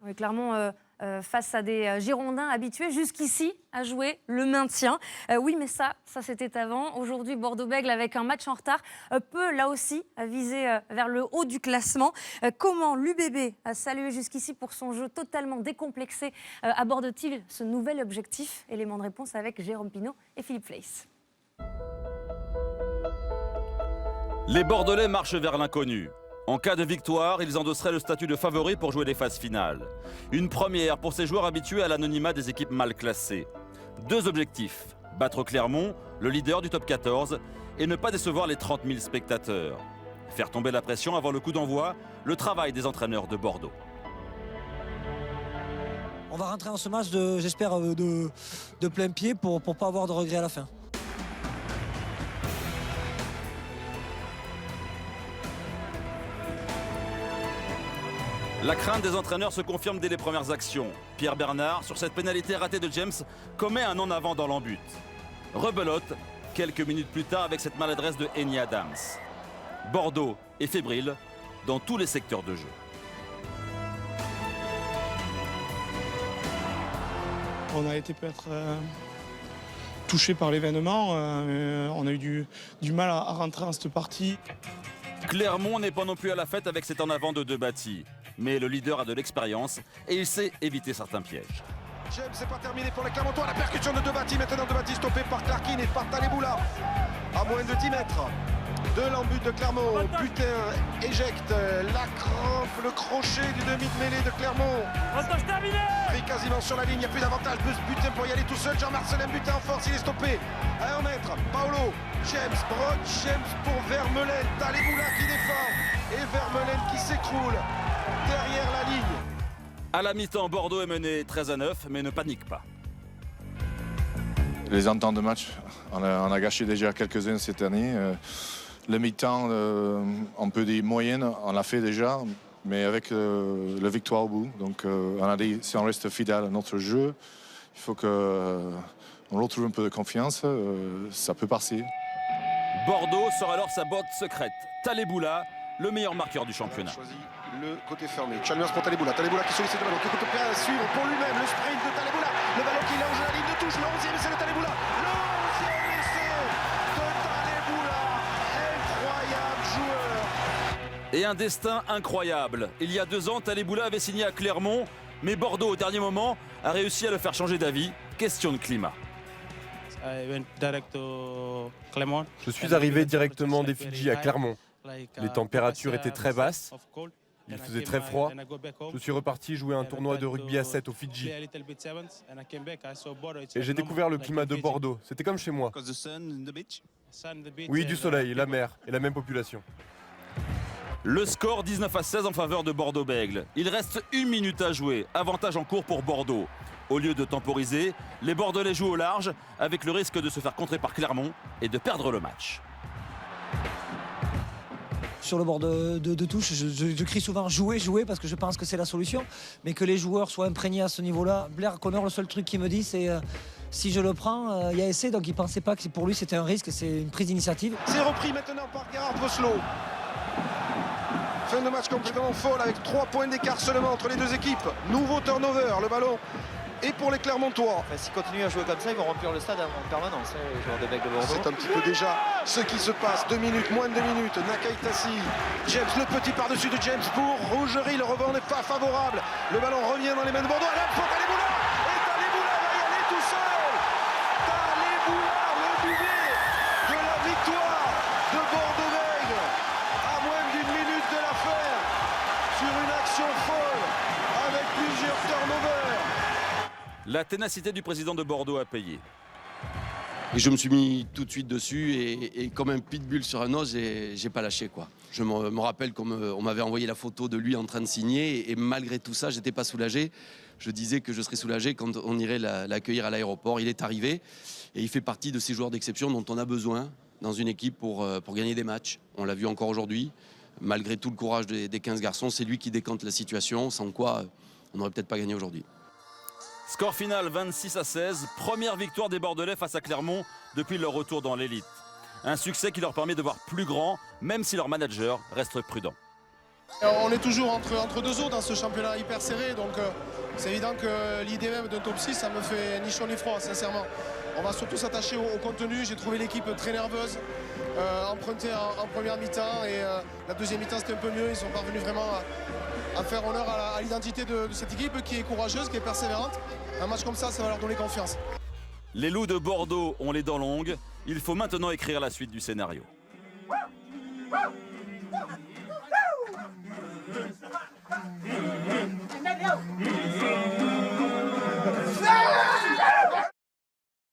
Oui, clairement, face à des Girondins habitués jusqu'ici à jouer le maintien. Oui, mais ça c'était avant. Aujourd'hui, Bordeaux-Bègles, avec un match en retard, peut là aussi viser vers le haut du classement. Comment l'UBB a salué jusqu'ici pour son jeu totalement décomplexé aborde-t-il ce nouvel objectif? Élément de réponse avec Jérôme Pinault et Philippe Fleiss. Les Bordelais marchent vers l'inconnu. En cas de victoire, ils endosseraient le statut de favori pour jouer les phases finales. Une première pour ces joueurs habitués à l'anonymat des équipes mal classées. Deux objectifs, battre Clermont, le leader du top 14, et ne pas décevoir les 30 000 spectateurs. Faire tomber la pression avant le coup d'envoi, le travail des entraîneurs de Bordeaux. On va rentrer en ce match, j'espère, de plein pied pour ne pas avoir de regrets à la fin. La crainte des entraîneurs se confirme dès les premières actions. Pierre Bernard, sur cette pénalité ratée de James, commet un en-avant dans l'en-but. Rebelote, quelques minutes plus tard avec cette maladresse de Henny Adams. Bordeaux est fébrile dans tous les secteurs de jeu. On a été peut-être touché par l'événement. On a eu du mal à rentrer dans cette partie. Clermont n'est pas non plus à la fête avec cet en-avant de Debatty. Mais le leader a de l'expérience et il sait éviter certains pièges. James, c'est pas terminé pour les Clermontois. La percussion de Debatty. Maintenant Debatty stoppé par Clarkin et par Taleboula. À moins de 10 mètres de l'embut de Clermont. Butin éjecte la crampe, le crochet du demi de mêlée de Clermont. Montage terminé. Pris quasiment sur la ligne, il n'y a plus d'avantage de Butin pour y aller tout seul. Jean-Marcelin Butin en force, il est stoppé. À 1 mètre, Paolo, James, Brock, James pour Vermeulen. Taleboula qui défend et Vermeulen qui s'écroule derrière la ligne. À la mi-temps, Bordeaux est mené 13-9, mais ne panique pas. Les ententes de match, on a gâché déjà quelques-uns cette année. Le mi-temps, un peu des moyennes, on l'a fait déjà, mais avec la victoire au bout. Donc on a dit, si on reste fidèle à notre jeu, il faut qu'on retrouve un peu de confiance, ça peut passer. Bordeaux sort alors sa botte secrète. Taleboula, le meilleur marqueur du championnat. Choisit le côté fermé. Chalmers pour Taleboula. Taleboula qui sollicite le ballon, qui coûte bien à suivre pour lui-même. Le sprint de Taleboula. Le ballon qui longe la ligne de touche. Le 11e essai de Taleboula. Le 11e essai de Taleboula. Incroyable joueur. Et un destin incroyable. Il y a 2 ans, Taleboula avait signé à Clermont, mais Bordeaux, au dernier moment, a réussi à le faire changer d'avis. Question de climat. Je suis arrivé directement des Fidji à Clermont. Les températures étaient très basses, il faisait très froid. Je suis reparti jouer un tournoi de rugby à 7 aux Fidji. Et j'ai découvert le climat de Bordeaux, c'était comme chez moi. Oui, du soleil, la mer et la même population. Le score 19-16 en faveur de Bordeaux-Bègles. Il reste 1 minute à jouer, avantage en cours pour Bordeaux. Au lieu de temporiser, les Bordelais jouent au large avec le risque de se faire contrer par Clermont et de perdre le match. Sur le bord de touche, je crie souvent jouer parce que je pense que c'est la solution, mais que les joueurs soient imprégnés à ce niveau-là. Blair Connor, le seul truc qu'il me dit, c'est si je le prends, il y a essai, donc il ne pensait pas que pour lui c'était un risque, c'est une prise d'initiative. C'est repris maintenant par Gerhard Voslo. Fin de match complètement folle avec 3 points d'écart seulement entre les deux équipes. Nouveau turnover, le ballon et pour les Clermontois. S'ils continuent à jouer comme ça, ils vont remplir le stade en permanence, les joueurs des Bègles de Bordeaux. C'est un petit peu déjà ce qui se passe. 2 minutes, moins de 2 minutes. Nakaïtassi, James, le petit par-dessus de James pour Rougerie. Le rebond n'est pas favorable. Le ballon revient dans les mains de Bordeaux. Allez, pour Taleboula. Et Taleboula va y aller tout seul. Taleboula, le doublé de la victoire de Bordeaux-Bègles. À moins d'une minute de la fin. Sur une action folle avec plusieurs turnovers. La ténacité du président de Bordeaux a payé. Et je me suis mis tout de suite dessus et comme un pitbull sur un os, j'ai pas lâché quoi. Je me rappelle qu'on m'avait envoyé la photo de lui en train de signer et malgré tout ça, j'étais pas soulagé. Je disais que je serais soulagé quand on irait l'accueillir à l'aéroport. Il est arrivé et il fait partie de ces joueurs d'exception dont on a besoin dans une équipe pour gagner des matchs. On l'a vu encore aujourd'hui. Malgré tout le courage des 15 garçons, c'est lui qui décante la situation, sans quoi on n'aurait peut-être pas gagné aujourd'hui. Score final 26-16, première victoire des Bordelais face à Clermont depuis leur retour dans l'élite. Un succès qui leur permet de voir plus grand, même si leur manager reste prudent. On est toujours entre deux eaux dans ce championnat hyper serré, donc c'est évident que l'idée même d'un top 6, ça me fait ni chaud ni froid, sincèrement. On va surtout s'attacher au contenu. J'ai trouvé l'équipe très nerveuse, empruntée en première mi-temps, et la deuxième mi-temps c'était un peu mieux. Ils sont parvenus vraiment à faire honneur à l'identité de cette équipe qui est courageuse, qui est persévérante. Un match comme ça va leur donner confiance. Les Loups de Bordeaux ont les dents longues. Il faut maintenant écrire la suite du scénario.